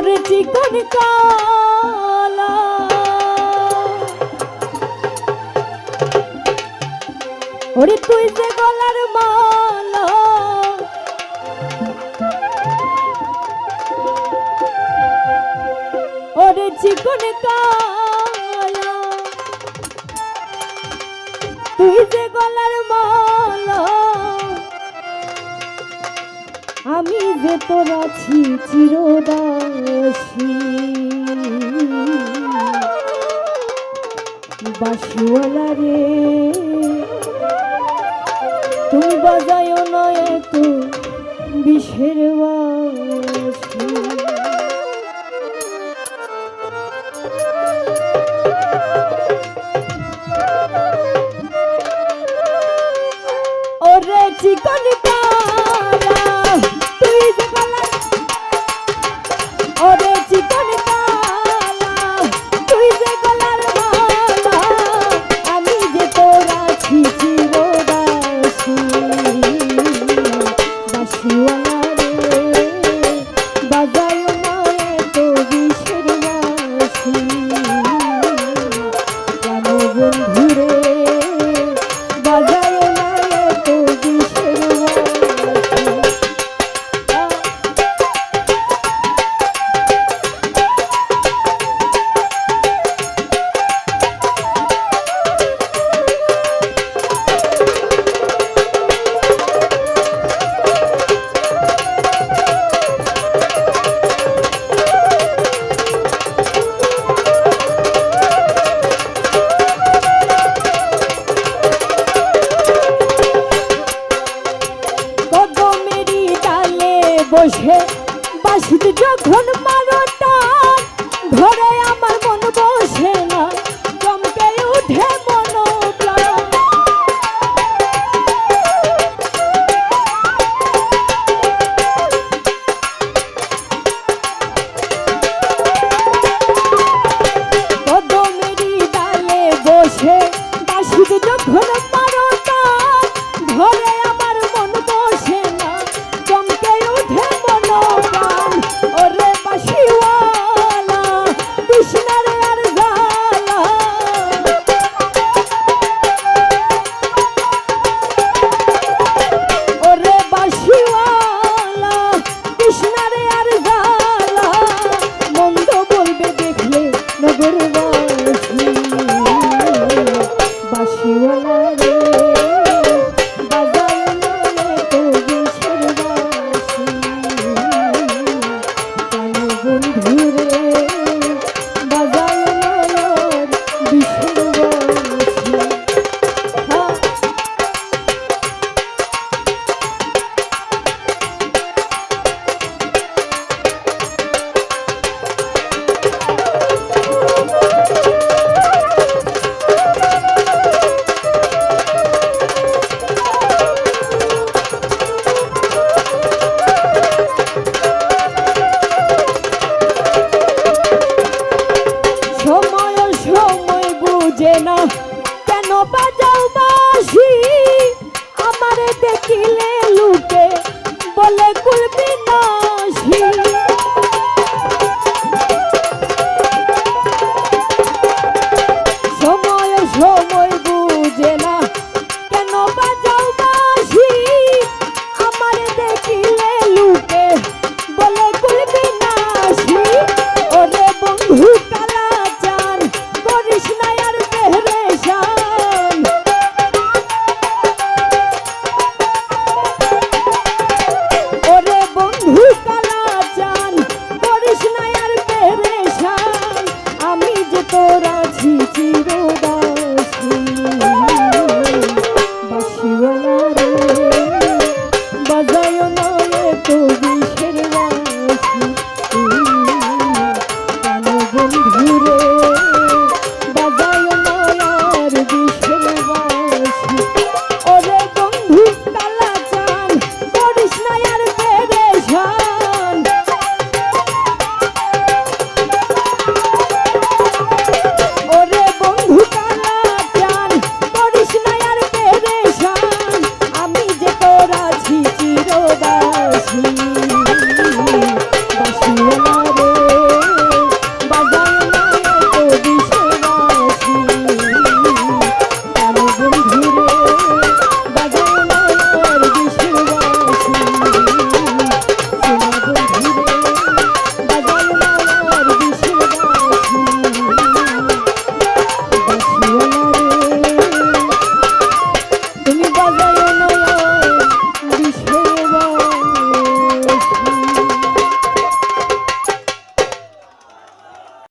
ওরে চিকন কালা ওরে তুই যে গলার মালা ওরে চিকন কালা তুই যে গলার মালা আমি যে তোর আছি চিরদাসী বাঁশিওয়ালা রে তুমি বাজায় না এত বিষের বাঁশি ওরে চিকন কালা তুই যে গলার ওরে চিকন কালা তুই যে গলার মালা আমি যে তোর আছি চিরদাসী বাঁশিওয়ালা রে বাজায় না এত বিষের বাঁশি কেন বন্ধু রে বাজায় না এত বিষের বাঁশি বসে বাঁশিতে যখন মারো টান ধরে